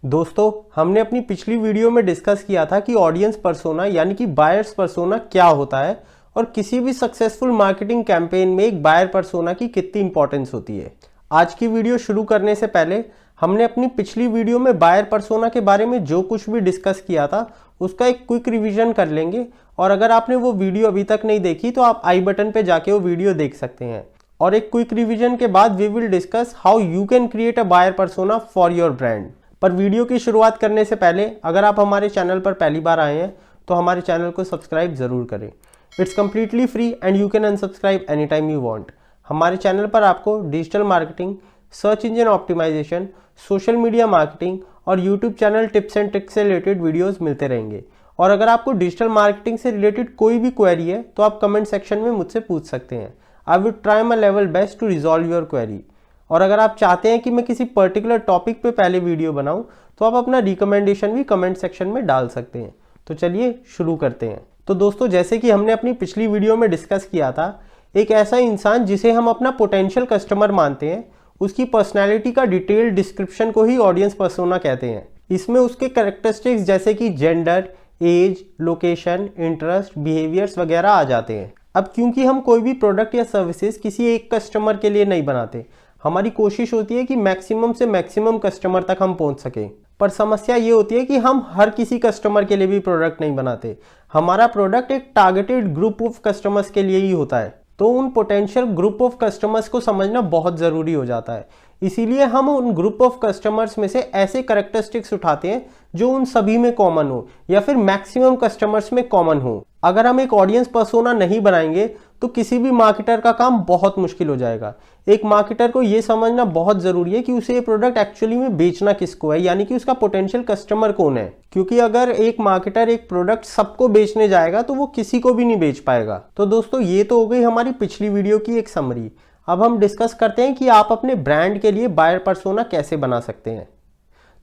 दोस्तों, हमने अपनी पिछली वीडियो में डिस्कस किया था कि ऑडियंस पर्सोना यानी कि बायर्स पर्सोना क्या होता है और किसी भी सक्सेसफुल मार्केटिंग कैंपेन में एक बायर पर्सोना की कितनी इंपॉर्टेंस होती है। आज की वीडियो शुरू करने से पहले हमने अपनी पिछली वीडियो में बायर पर्सोना के बारे में जो कुछ भी डिस्कस किया था उसका एक क्विक रिवीजन कर लेंगे। और अगर आपने वो वीडियो अभी तक नहीं देखी तो आप आई बटन पे जाके वो वीडियो देख सकते हैं। और एक क्विक रिवीजन के बाद we will discuss how you can create a buyer persona for your brand. पर वीडियो की शुरुआत करने से पहले अगर आप हमारे चैनल पर पहली बार आए हैं तो हमारे चैनल को सब्सक्राइब ज़रूर करें। It's completely free and you can unsubscribe any time you want. हमारे चैनल पर आपको digital marketing, search engine optimisation, social media marketing और YouTube channel tips and tricks से रिलेटेड वीडियोज़ मिलते रहेंगे। और अगर आपको डिजिटल मार्केटिंग से रिलेटेड कोई भी क्वेरी है तो आप कमेंट सेक्शन में मुझसे पूछ सकते हैं। I will try my level best to resolve your query. और अगर आप चाहते हैं कि मैं किसी पर्टिकुलर टॉपिक पे पहले वीडियो बनाऊं तो आप अपना रिकमेंडेशन भी कमेंट सेक्शन में डाल सकते हैं। तो चलिए शुरू करते हैं। तो दोस्तों, जैसे कि हमने अपनी पिछली वीडियो में डिस्कस किया था, एक ऐसा इंसान जिसे हम अपना पोटेंशियल कस्टमर मानते हैं, उसकी पर्सनैलिटी का डिटेल डिस्क्रिप्शन को ही ऑडियंस पर्सोना कहते हैं। इसमें उसके कैरेक्टरिस्टिक्स जैसे कि gender, age, location, interest, behaviours वगैरह आ जाते हैं। अब क्योंकि हम कोई भी प्रोडक्ट या सर्विसेज किसी एक कस्टमर के लिए नहीं बनाते, हमारी कोशिश होती है कि मैक्सिमम से मैक्सिमम कस्टमर तक हम पहुंच सकें। पर समस्या ये होती है कि हम हर किसी कस्टमर के लिए भी प्रोडक्ट नहीं बनाते। हमारा प्रोडक्ट एक टारगेटेड ग्रुप ऑफ कस्टमर्स के लिए ही होता है। तो उन पोटेंशियल ग्रुप ऑफ कस्टमर्स को समझना बहुत ज़रूरी हो जाता है। इसीलिए हम उन ग्रुप ऑफ कस्टमर्स में से ऐसे कैरेक्टरिस्टिक्स उठाते हैं जो उन सभी में कॉमन हो या फिर मैक्सिमम कस्टमर्स में कॉमन हो। अगर हम एक ऑडियंस पर्सोना नहीं बनाएंगे तो किसी भी मार्केटर का काम बहुत मुश्किल हो जाएगा। एक मार्केटर को यह समझना बहुत ज़रूरी है कि उसे ये प्रोडक्ट एक्चुअली में बेचना किसको है, यानी कि उसका पोटेंशियल कस्टमर कौन है। क्योंकि अगर एक मार्केटर एक प्रोडक्ट सबको बेचने जाएगा तो वो किसी को भी नहीं बेच पाएगा। तो दोस्तों, ये तो हो गई हमारी पिछली वीडियो की एक समरी। अब हम डिस्कस करते हैं कि आप अपने ब्रांड के लिए बायर पर्सोना कैसे बना सकते हैं।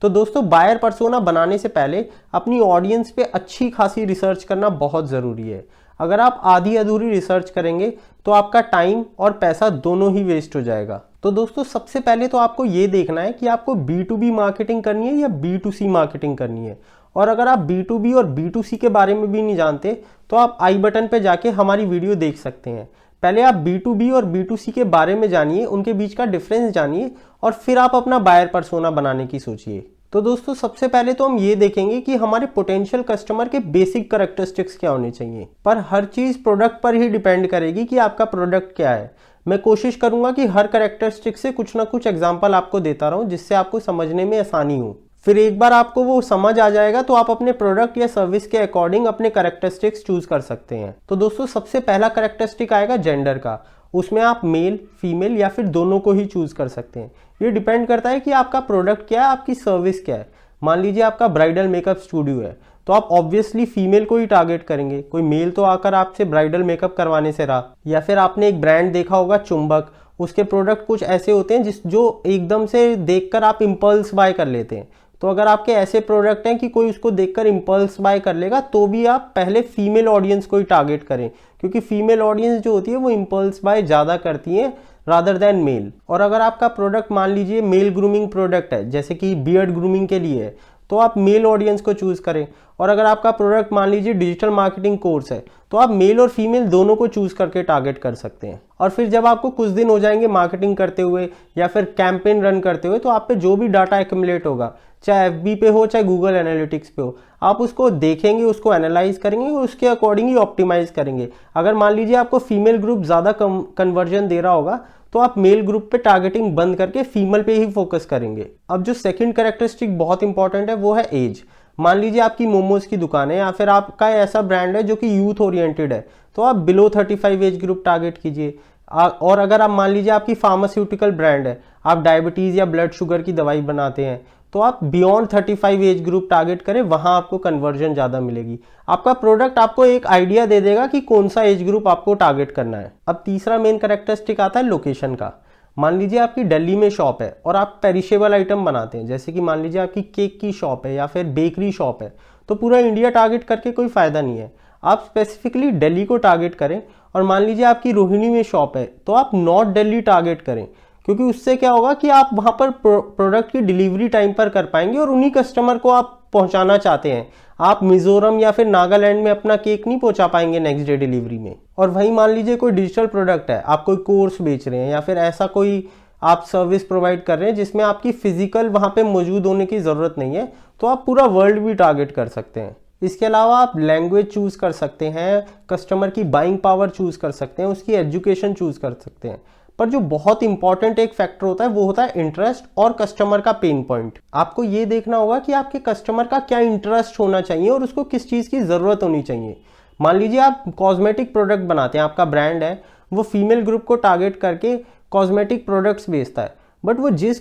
तो दोस्तों, बायर पर्सोना बनाने से पहले अपनी ऑडियंस पे अच्छी खासी रिसर्च करना बहुत ज़रूरी है। अगर आप आधी अधूरी रिसर्च करेंगे तो आपका टाइम और पैसा दोनों ही वेस्ट हो जाएगा। तो दोस्तों, सबसे पहले तो आपको ये देखना है कि आपको B2B मार्केटिंग करनी है या B2C मार्केटिंग करनी है। और अगर आप B2B और B2C के बारे में भी नहीं जानते तो आप आई बटन पे जाके हमारी वीडियो देख सकते हैं। पहले आप B2B और B2C के बारे में जानिए, उनके बीच का डिफरेंस जानिए और फिर आप अपना बायर पर्सोना बनाने की सोचिए। तो दोस्तों, सबसे पहले तो हम ये देखेंगे कि हमारे पोटेंशियल कस्टमर के बेसिक कैरेक्टरिस्टिक्स क्या होने चाहिए। पर हर चीज़ प्रोडक्ट पर ही डिपेंड करेगी कि आपका प्रोडक्ट क्या है। मैं कोशिश करूंगा कि हर कैरेक्टरिस्टिक से कुछ ना कुछ एग्जांपल आपको देता रहूं जिससे आपको समझने में आसानी हो। फिर एक बार आपको वो समझ आ जाएगा तो आप अपने प्रोडक्ट या सर्विस के अकॉर्डिंग अपने कैरेक्टरिस्टिक्स चूज कर सकते हैं। तो दोस्तों, सबसे पहला कैरेक्टरिस्टिक आएगा जेंडर का। उसमें आप मेल, फीमेल या फिर दोनों को ही चूज कर सकते हैं। ये डिपेंड करता है कि आपका प्रोडक्ट क्या है, आपकी सर्विस क्या है। मान लीजिए आपका ब्राइडल मेकअप स्टूडियो है तो आप ऑब्वियसली फीमेल को ही टारगेट करेंगे। कोई मेल तो आकर आपसे ब्राइडल मेकअप करवाने से रहा। या फिर आपने एक ब्रांड देखा होगा चुंबक, उसके प्रोडक्ट कुछ ऐसे होते हैं जो एकदम से देखकर आप इम्पल्स बाय कर लेते हैं। तो अगर आपके ऐसे प्रोडक्ट हैं कि कोई उसको देखकर इम्पल्स बाय कर लेगा तो भी आप पहले फीमेल ऑडियंस को ही टारगेट करें, क्योंकि फीमेल ऑडियंस जो होती है वो इम्पल्स बाय ज़्यादा करती हैं रादर देन मेल। और अगर आपका प्रोडक्ट मान लीजिए मेल ग्रूमिंग प्रोडक्ट है, जैसे कि बियर्ड ग्रूमिंग के लिए है, तो आप मेल ऑडियंस को चूज करें। और अगर आपका प्रोडक्ट मान लीजिए डिजिटल मार्केटिंग कोर्स है तो आप मेल और फीमेल दोनों को चूज करके टारगेट कर सकते हैं। और फिर जब आपको कुछ दिन हो जाएंगे मार्केटिंग करते हुए या फिर कैंपेन रन करते हुए, तो आप पे जो भी डाटा एक्यूमुलेट होगा, चाहे FB पे हो चाहे गूगल एनालिटिक्स पे हो, आप उसको देखेंगे, उसको एनालाइज करेंगे और उसके अकॉर्डिंग ही ऑप्टिमाइज करेंगे। अगर मान लीजिए आपको फीमेल ग्रुप ज़्यादा कन्वर्जन दे रहा होगा तो आप मेल ग्रुप पे टारगेटिंग बंद करके फीमेल पे ही फोकस करेंगे। अब जो सेकंड कैरेक्टरिस्टिक बहुत इंपॉर्टेंट है वो है एज। मान लीजिए आपकी मोमोज की दुकान है या फिर आपका ऐसा ब्रांड है जो कि यूथ ओरिएंटेड है, तो आप बिलो 35 एज ग्रुप टारगेट कीजिए। और अगर आप मान लीजिए आपकी फार्मास्यूटिकल ब्रांड है, आप डायबिटीज़ या ब्लड शुगर की दवाई बनाते हैं, तो आप बियॉन्ड 35 एज ग्रुप टारगेट करें, वहां आपको कन्वर्जन ज़्यादा मिलेगी। आपका प्रोडक्ट आपको एक आइडिया दे देगा कि कौन सा एज ग्रुप आपको टारगेट करना है। अब तीसरा मेन कैरेक्टरिस्टिक आता है लोकेशन का। मान लीजिए आपकी दिल्ली में शॉप है और आप पेरिशेबल आइटम बनाते हैं, जैसे कि मान लीजिए आपकी केक की शॉप है या फिर बेकरी शॉप है, तो पूरा इंडिया टारगेट करके कोई फ़ायदा नहीं है। आप स्पेसिफिकली दिल्ली को टारगेट करें। और मान लीजिए आपकी रोहिणी में शॉप है तो आप नॉर्थ दिल्ली टारगेट करें, क्योंकि उससे क्या होगा कि आप वहाँ पर प्रोडक्ट की डिलीवरी टाइम पर कर पाएंगे और उन्हीं कस्टमर को आप पहुँचाना चाहते हैं। आप मिजोरम या फिर नागालैंड में अपना केक नहीं पहुँचा पाएंगे नेक्स्ट डे डिलीवरी में। और वहीं मान लीजिए कोई डिजिटल प्रोडक्ट है, आप कोई कोर्स बेच रहे हैं या फिर ऐसा कोई आप सर्विस प्रोवाइड कर रहे हैं जिसमें आपकी फिजिकल वहाँ पे मौजूद होने की ज़रूरत नहीं है, तो आप पूरा वर्ल्ड भी टारगेट कर सकते हैं। इसके अलावा आप लैंग्वेज चूज़ कर सकते हैं, कस्टमर की बाइंग पावर चूज़ कर सकते हैं, उसकी एजुकेशन चूज़ कर सकते हैं। पर जो बहुत इंपॉर्टेंट एक फैक्टर होता है वो होता है इंटरेस्ट और कस्टमर का पेन पॉइंट। आपको ये देखना होगा कि आपके कस्टमर का क्या इंटरेस्ट होना चाहिए और उसको किस चीज़ की ज़रूरत होनी चाहिए। मान लीजिए आप कॉस्मेटिक प्रोडक्ट बनाते हैं, आपका ब्रांड है, वो फीमेल ग्रुप को टारगेट करके कॉस्मेटिक प्रोडक्ट्स बेचता है, बट वो जिस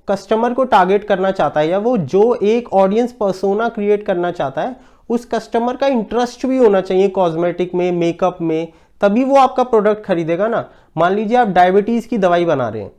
कस्टमर को टारगेट करना चाहता है या वो जो एक ऑडियंस पर्सोना क्रिएट करना चाहता है, उस कस्टमर का इंटरेस्ट भी होना चाहिए कॉस्मेटिक में, मेकअप में, तभी वो आपका प्रोडक्ट खरीदेगा ना। मान लीजिए आप डायबिटीज़ की दवाई बना रहे हैं,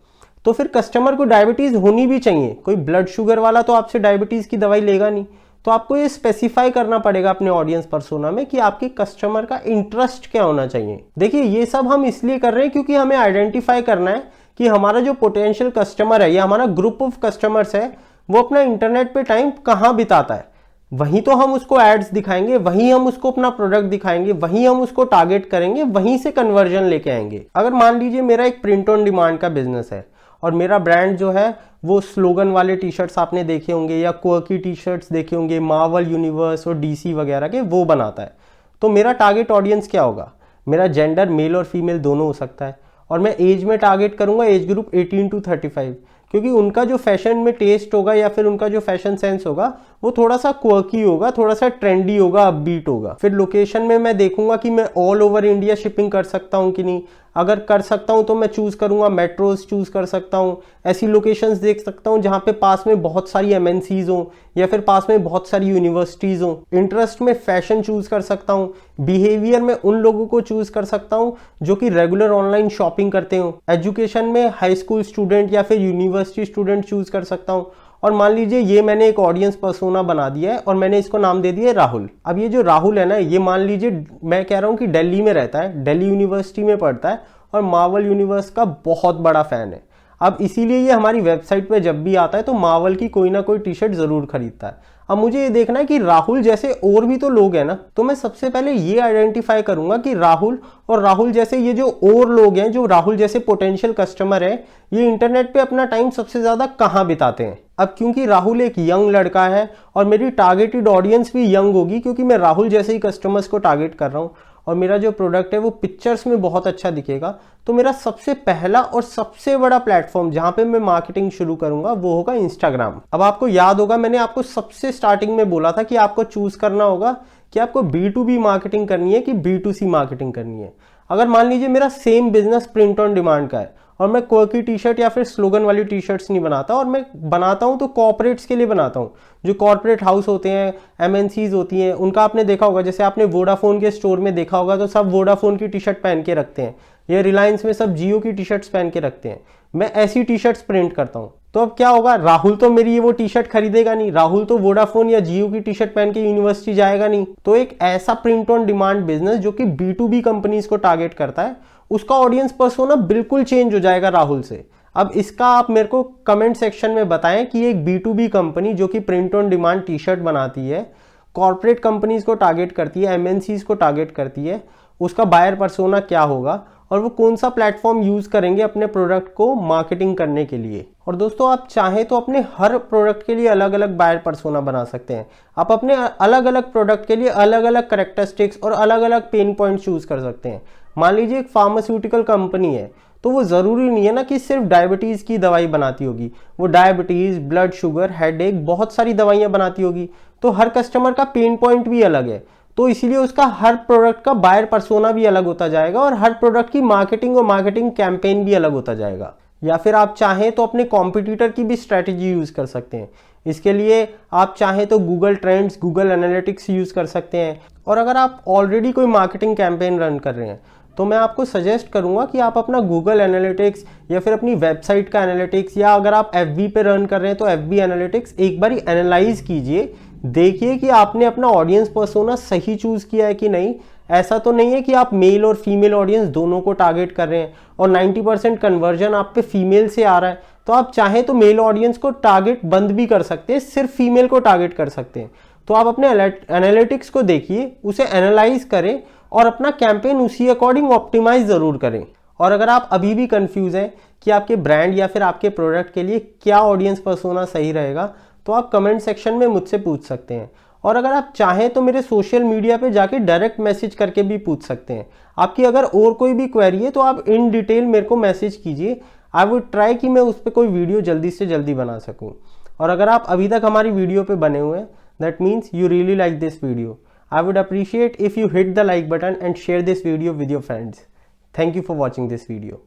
तो फिर कस्टमर को डायबिटीज़ होनी भी चाहिए। कोई ब्लड शुगर वाला तो आपसे डायबिटीज़ की दवाई लेगा नहीं। तो आपको ये स्पेसिफाई करना पड़ेगा अपने ऑडियंस पर्सोना में कि आपके कस्टमर का इंटरेस्ट क्या होना चाहिए। देखिए ये सब हम इसलिए कर रहे हैं क्योंकि हमें आइडेंटिफाई करना है कि हमारा जो पोटेंशियल कस्टमर है या हमारा ग्रुप ऑफ कस्टमर्स है वो अपना इंटरनेट पे टाइम कहाँ बिताता है। वहीं तो हम उसको एड्स दिखाएंगे, वहीं हम उसको अपना प्रोडक्ट दिखाएंगे, वहीं हम उसको टारगेट करेंगे, वहीं से कन्वर्जन लेके आएंगे। अगर मान लीजिए मेरा एक प्रिंट ऑन डिमांड का बिजनेस है और मेरा ब्रांड जो है वो स्लोगन वाले टी शर्ट्स आपने देखे होंगे या क्वर्की टी शर्ट्स देखे होंगे, मार्वल यूनिवर्स और डीसी वगैरह के, वो बनाता है, तो मेरा टारगेट ऑडियंस क्या होगा? मेरा जेंडर मेल और फीमेल दोनों हो सकता है और मैं एज में टारगेट करूंगा एज ग्रुप 18 to 35, क्योंकि उनका जो फैशन में टेस्ट होगा या फिर उनका जो फैशन सेंस होगा वो थोड़ा सा क्वर्की होगा, थोड़ा सा ट्रेंडी होगा, अपबीट होगा। फिर लोकेशन में मैं देखूंगा कि मैं ऑल ओवर इंडिया शिपिंग कर सकता हूँ कि नहीं। अगर कर सकता हूँ तो मैं चूज करूंगा मेट्रोज चूज कर सकता हूँ, ऐसी लोकेशंस देख सकता हूँ जहाँ पे पास में बहुत सारी एमएनसीज हो या फिर पास में बहुत सारी यूनिवर्सिटीज हो। इंटरेस्ट में फैशन चूज कर सकता हूँ, बिहेवियर में उन लोगों को चूज कर सकता हूँ जो कि रेगुलर ऑनलाइन शॉपिंग करते हो। एजुकेशन में हाई स्कूल स्टूडेंट या फिर यूनिवर्सिटी स्टूडेंट चूज कर सकता हूँ। और मान लीजिए ये मैंने एक ऑडियंस पर्सोना बना दिया है और मैंने इसको नाम दे दिया है राहुल। अब ये जो राहुल है ना, ये मान लीजिए मैं कह रहा हूँ कि दिल्ली में रहता है, दिल्ली यूनिवर्सिटी में पढ़ता है और मार्वल यूनिवर्स का बहुत बड़ा फैन है। अब इसीलिए ये हमारी वेबसाइट पे जब भी आता है तो मार्वल की कोई ना कोई टी शर्ट जरूर खरीदता है। अब मुझे ये देखना है कि राहुल जैसे और भी तो लोग हैं ना, तो मैं सबसे पहले ये आइडेंटिफाई करूंगा कि राहुल और राहुल जैसे ये जो और लोग हैं, जो राहुल जैसे पोटेंशियल कस्टमर है, ये इंटरनेट पे अपना टाइम सबसे ज्यादा कहाँ बिताते हैं। अब क्योंकि राहुल एक यंग लड़का है और मेरी टारगेटेड ऑडियंस भी यंग होगी, क्योंकि मैं राहुल जैसे ही कस्टमर्स को टारगेट कर रहा हूँ और मेरा जो प्रोडक्ट है वो पिक्चर्स में बहुत अच्छा दिखेगा, तो मेरा सबसे पहला और सबसे बड़ा प्लेटफॉर्म जहां पे मैं मार्केटिंग शुरू करूंगा वो होगा इंस्टाग्राम। अब आपको याद होगा मैंने आपको सबसे स्टार्टिंग में बोला था कि आपको चूज करना होगा कि आपको B2B मार्केटिंग करनी है कि B2C मार्केटिंग करनी है। अगर मान लीजिए मेरा same business print on demand का है और मैं क्वर्की टी शर्ट या फिर स्लोगन वाली टी शर्ट्स नहीं बनाता, और मैं बनाता हूं तो कॉर्पोरेट्स के लिए बनाता हूं, जो कॉर्पोरेट हाउस होते हैं, एमएनसीज होती हैं, उनका आपने देखा होगा, जैसे आपने वोडाफोन के स्टोर में देखा होगा तो सब वोडाफोन की टी शर्ट पहन के रखते हैं, या रिलायंस में सब जियो की टी शर्ट्स पहन के रखते हैं। मैं ऐसी टी शर्ट्स प्रिंट करता हूँ। तो अब क्या होगा, राहुल तो मेरी ये वो टी शर्ट खरीदेगा नहीं, राहुल तो वोडाफोन या जियो की टी शर्ट पहन के यूनिवर्सिटी जाएगा नहीं। तो एक ऐसा प्रिंट ऑन डिमांड बिजनेस जो कि B2B कंपनीज को टारगेट करता है, उसका ऑडियंस पर्सोना बिल्कुल चेंज हो जाएगा राहुल से। अब इसका आप मेरे को कमेंट सेक्शन में बताएं कि एक B2B कंपनी जो कि print on demand T shirt बनाती है, कॉर्पोरेट कंपनीज को टारगेट करती है, एमएनसीज को टारगेट करती है, उसका बायर पर्सोना क्या होगा और वो कौन सा प्लेटफॉर्म यूज करेंगे अपने प्रोडक्ट को मार्केटिंग करने के लिए। और दोस्तों आप चाहें तो अपने हर प्रोडक्ट के लिए अलग अलग बायर पर्सोना बना सकते हैं। आप अपने अलग अलग प्रोडक्ट के लिए अलग अलग कैरेक्टरिस्टिक्स और अलग अलग पेन पॉइंट चूज कर सकते हैं। मान लीजिए एक फार्मास्यूटिकल कंपनी है, तो वो जरूरी नहीं है ना कि सिर्फ डायबिटीज की दवाई बनाती होगी, वो डायबिटीज, ब्लड शुगर, हेडेक, बहुत सारी दवाइयां बनाती होगी। तो हर कस्टमर का पेन पॉइंट भी अलग है, तो इसीलिए उसका हर प्रोडक्ट का बायर पर्सोना भी अलग होता जाएगा और हर प्रोडक्ट की मार्केटिंग और मार्केटिंग कैंपेन भी अलग होता जाएगा। या फिर आप चाहें तो अपने कॉम्पिटिटर की भी स्ट्रेटेजी यूज कर सकते हैं। इसके लिए आप चाहें तो Google trends, Google analytics use कर सकते हैं। और अगर आप ऑलरेडी कोई मार्केटिंग कैंपेन रन कर रहे हैं तो मैं आपको सजेस्ट करूंगा कि आप अपना गूगल एनालिटिक्स या फिर अपनी वेबसाइट का एनालिटिक्स, या अगर आप FB पे रन कर रहे हैं तो FB एनालिटिक्स एक बार एनालाइज कीजिए, देखिए कि आपने अपना ऑडियंस पर्सोना सही चूज किया है कि नहीं। ऐसा तो नहीं है कि आप मेल और फीमेल ऑडियंस दोनों को टारगेट कर रहे हैं और 90% कन्वर्जन आप पे फीमेल से आ रहा है, तो आप चाहें तो मेल ऑडियंस को टारगेट बंद भी कर सकते हैं, सिर्फ फीमेल को टारगेट कर सकते हैं। तो आप अपने एनालिटिक्स को देखिए, उसे एनालाइज करें और अपना कैंपेन उसी अकॉर्डिंग ऑप्टिमाइज ज़रूर करें। और अगर आप अभी भी कंफ्यूज हैं कि आपके ब्रांड या फिर आपके प्रोडक्ट के लिए क्या ऑडियंस पर्सोना सही रहेगा, तो आप कमेंट सेक्शन में मुझसे पूछ सकते हैं। और अगर आप चाहें तो मेरे सोशल मीडिया पे जाके डायरेक्ट मैसेज करके भी पूछ सकते हैं। आपकी अगर और कोई भी क्वेरी है तो आप इन डिटेल मेरे को मैसेज कीजिए। आई वुड ट्राई कि मैं उस पर कोई वीडियो जल्दी से जल्दी बना सकूं। और अगर आप अभी तक हमारी वीडियो पे बने हुए हैं, that means you really like this video. I would appreciate if you hit the like button and share this video with your friends. Thank you for watching this video.